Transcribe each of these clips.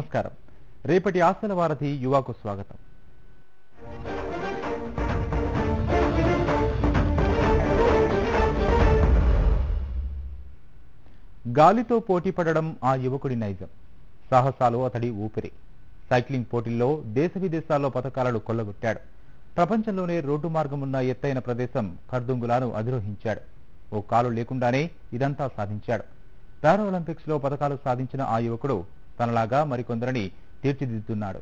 నమస్కారం. రేపటి ఆశల వారధి యువకు స్వాగతం. గాలితో పోటీ పడడం ఆ యువకుడి నైజం. సాహసాలు అతడి ఊపిరి. సైక్లింగ్ పోటీల్లో దేశ విదేశాల్లో పతకాలను కొల్లగొట్టాడు. ప్రపంచంలోనే రోడ్డు మార్గం ఉన్న ఎత్తైన ప్రదేశం ఖర్దుంగులాను అధిరోహించాడు. ఓ కాలు లేకుండానే ఇదంతా సాధించాడు. పారాలింపిక్స్ లో పతకాలు సాధించిన ఆ యువకుడు తనలాగా మరికొందరిని తీర్చిదిద్దుతున్నాడు.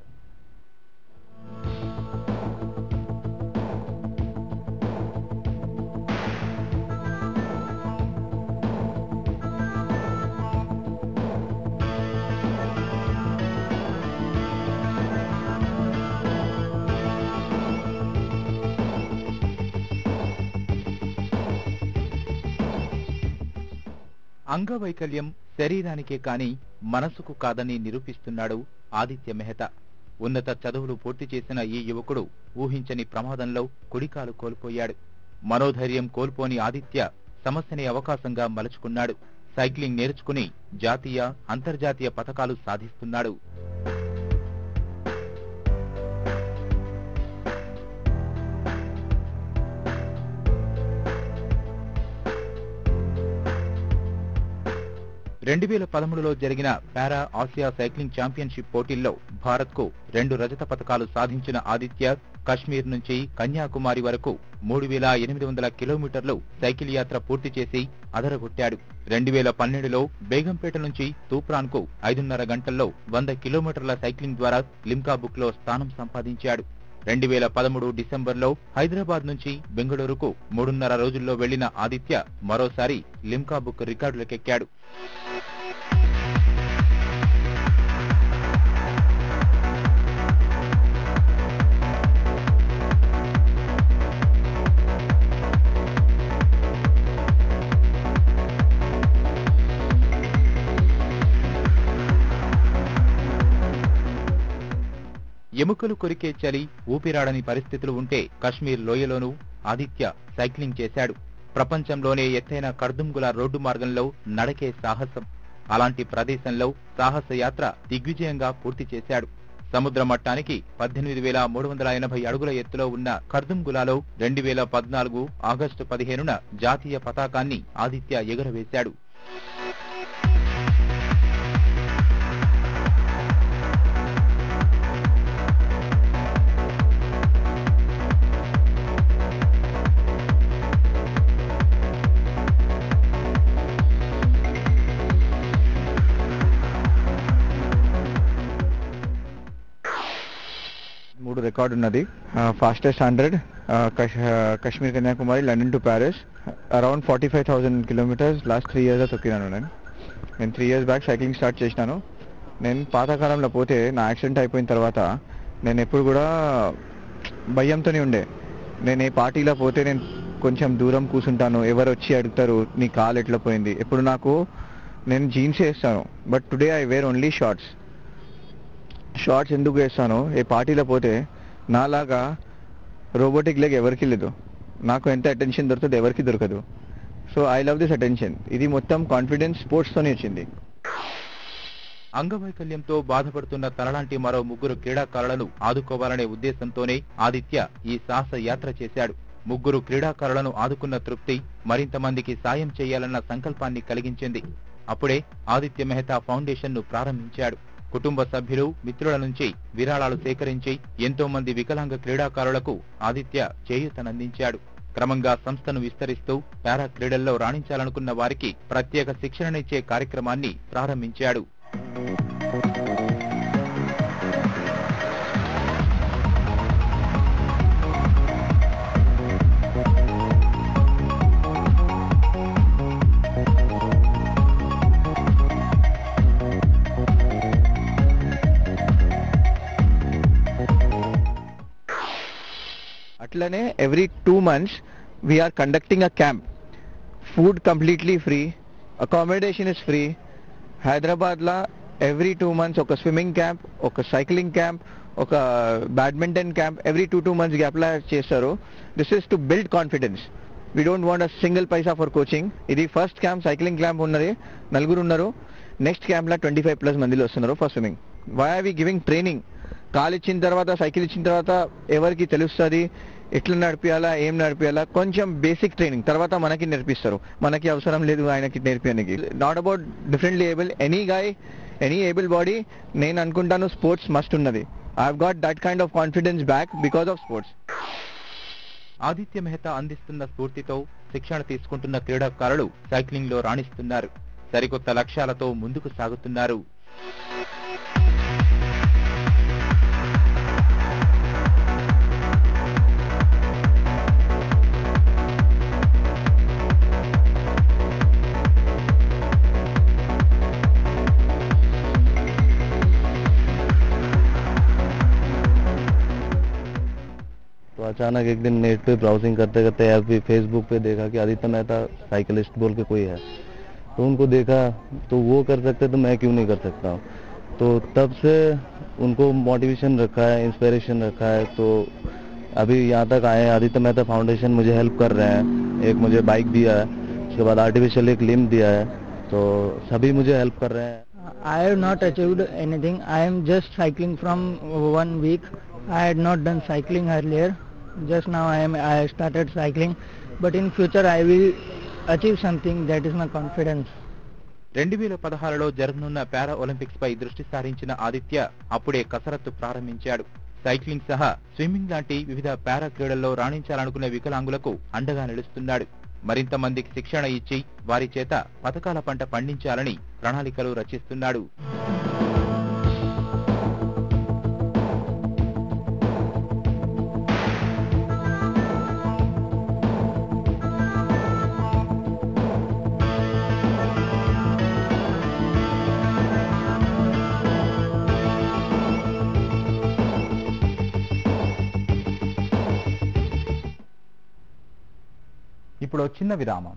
అంగవైకల్యం శరీరానికే కాని మనసుకు కాదని నిరూపిస్తున్నాడు ఆదిత్య మెహతా. ఉన్నత చదువులు పూర్తి చేసిన ఈ యువకుడు ఊహించని ప్రమాదంలో కుడికాలు కోల్పోయాడు. మనోధైర్యం కోల్పోని ఆదిత్య సమస్యని అవకాశంగా మలుచుకున్నాడు. సైక్లింగ్ నేర్చుకుని జాతీయ, అంతర్జాతీయ పతకాలు సాధిస్తున్నాడు. లో జరిగిన పారా ఆసియా సైక్లింగ్ ఛాంపియన్షిప్ పోటీల్లో భారత్ కు 2 రజత పతకాలు సాధించిన ఆదిత్య కశ్మీర్ నుంచి కన్యాకుమారి వరకు 3800 కిలోమీటర్లు సైకిల్ యాత్ర పూర్తి చేసి అదరగొట్టాడు. 2012లో బేగంపేట నుంచి తూప్రాన్ కు 5.5 గంటల్లో 100 కిలోమీటర్ల సైక్లింగ్ ద్వారా లిమ్కా బుక్ లో స్థానం సంపాదించాడు. 2013 డిసెంబర్లో హైదరాబాద్ నుంచి బెంగళూరుకు 3.5 రోజుల్లో వెళ్లిన ఆదిత్య మరోసారి లిమ్కా బుక్ రికార్డులకెక్కాడు. ఎముకలు కొరికే చలి, ఊపిరాడని పరిస్థితులు ఉంటే కశ్మీర్ లోయలోనూ ఆదిత్య సైక్లింగ్ చేశాడు. ప్రపంచంలోనే ఎత్తైన ఖర్దుంగుల రోడ్డు మార్గంలో నడకే సాహసం. అలాంటి ప్రదేశంలో సాహస యాత్ర దిగ్విజయంగా పూర్తి చేశాడు. సముద్ర మట్టానికి 18,380 అడుగుల ఎత్తులో ఉన్న ఖర్దుంగులాలో 2014 ఆగస్టు 15న జాతీయ పతాకాన్ని ఆదిత్య ఎగురవేశాడు. రికార్డ్ ఉన్నది. Fastest 100 Kashmir Kanyakumari London to Paris around 45,000 kilometres last 3 years తొక్కినాను. నేను 3 years బ్యాక్ సైక్లింగ్ స్టార్ట్ చేసినాను. నేను పాతకాలంలో పోతే నా యాక్సిడెంట్ అయిపోయిన తర్వాత నేను ఎప్పుడు కూడా భయంతోనే ఉండే. నేను ఏ పార్టీలో పోతే నేను కొంచెం దూరం కూర్చుంటాను, ఎవరు వచ్చి అడుగుతారు నీ కాలు ఎట్లా పోయింది. ఎప్పుడు నేను జీన్స్ వేస్తాను, but today I wear only shorts. ఎందుకు వేస్తాను, ఏ పార్టీలో పోతే నాలాగా రోబోటిక్ లెగ్ ఎవరికి లేదు. నాకు ఎంత అటెన్షన్ దొరుకుతుంది ఎవరికి దొరకదు. So I love this attention. ఇది మొత్తం కాన్ఫిడెన్స్ స్పోర్ట్స్ తోనే వచ్చింది. అంగవైకల్యంతో బాధపడుతున్న తనలాంటి మరో 3 క్రీడాకారులను ఆదుకోవాలనే ఉద్దేశంతోనే ఆదిత్య ఈ సాహస యాత్ర చేశాడు. 3 క్రీడాకారులను ఆదుకున్న తృప్తి మరింత మందికి సాయం చేయాలన్న సంకల్పాన్ని కలిగించింది. అప్పుడే ఆదిత్య మెహతా ఫౌండేషన్ ను ప్రారంభించాడు. కుటుంబ సభ్యులు, మిత్రుల నుంచి విరాళాలు సేకరించి ఎంతో మంది వికలాంగ క్రీడాకారులకు ఆదిత్య చేయూతనందించాడు. క్రమంగా సంస్థను విస్తరిస్తూ పారా క్రీడల్లో రాణించాలనుకున్న వారికి ప్రత్యేక శిక్షణనిచ్చే కార్యక్రమాన్ని ప్రారంభించాడు. అట్లనే every 2 months we're conducting a camp. Food completely free, accommodation is free. హైదరాబాద్లో ఎవ్రీ 2 months ఒక స్విమ్మింగ్ క్యాంప్, ఒక సైక్లింగ్ క్యాంప్, ఒక బ్యాడ్మింటన్ క్యాంప్ ఎవ్రీ 2 months గ్యాప్లా చేస్తారు. This is to build confidence. We don't want a single paisa for coaching. ఇది first camp, cycling camp ఉన్నది, 4 ఉన్నారు. Next క్యాంప్లో 25+ మందిలో వస్తున్నారు for swimming. Why are we giving training? కాలు ఇచ్చిన తర్వాత, సైకిల్ ఇచ్చిన తర్వాత ఎవరికి తెలుస్తుంది ఎట్లా నడిపియాలా, ఏం నడిపియాలా? కొంచెం బేసిక్ ట్రైనింగ్ తర్వాత మనకి నేర్పిస్తారు. మనకి అవసరం లేదు ఆయనకి నేర్పియడానికి. Not about differently able, any able body నేను అనుకుంటాను స్పోర్ట్స్ మస్ట్ ఉన్నది. I have got that kind of confidence back because of sports. Aditya Mehta అందిస్తున్న స్ఫూర్తితో శిక్షణ తీసుకుంటున్న క్రీడాకారులు సైక్లింగ్ లో రాణిస్తున్నారు. సరికొత్త లక్ష్యాలతో ముందుకు సాగుతున్నారు. तो अचानक एक दिन नेट पे ब्राउजिंग करते करते ऐप भी फेसबुक पे देखा कि आदित्य मेहता साइकिलिस्ट बोल के कोई है, तो उनको देखा तो वो कर सकते तो मैं क्यों नहीं कर सकता हूँ. तो तब से उनको मोटिवेशन रखा है, इंस्पिरेशन रखा है. तो अभी यहाँ तक आए हैं. आदित्य मेहता फाउंडेशन मुझे हेल्प कर रहे हैं. एक मुझे बाइक दिया है, उसके बाद आर्टिफिशियल एक लिम्ब दिया है. तो सभी मुझे हेल्प कर रहे हैं. I have not achieved anything. I am just cycling from 1 week. I had not done cycling earlier. Just now I started cycling, but in future I will achieve something. That is my confidence. 2016లో జరగనున్న పారా Olympics పై దృష్టి సారించిన ఆదిత్య అప్పుడే కసరత్తు ప్రారంభించాడు. Cycling సహా swimming లాంటి వివిధ పారా క్రీడల్లో రాణించాలనుకునే వికలాంగులకు అండగా నిలుస్తున్నాడు. మరింత మందికి శిక్షణ ఇచ్చి వారి చేత పతకాల పంట పండించాలని ప్రణాళికలు రచిస్తున్నాడు. ఇప్పుడు చిన్న విరామం.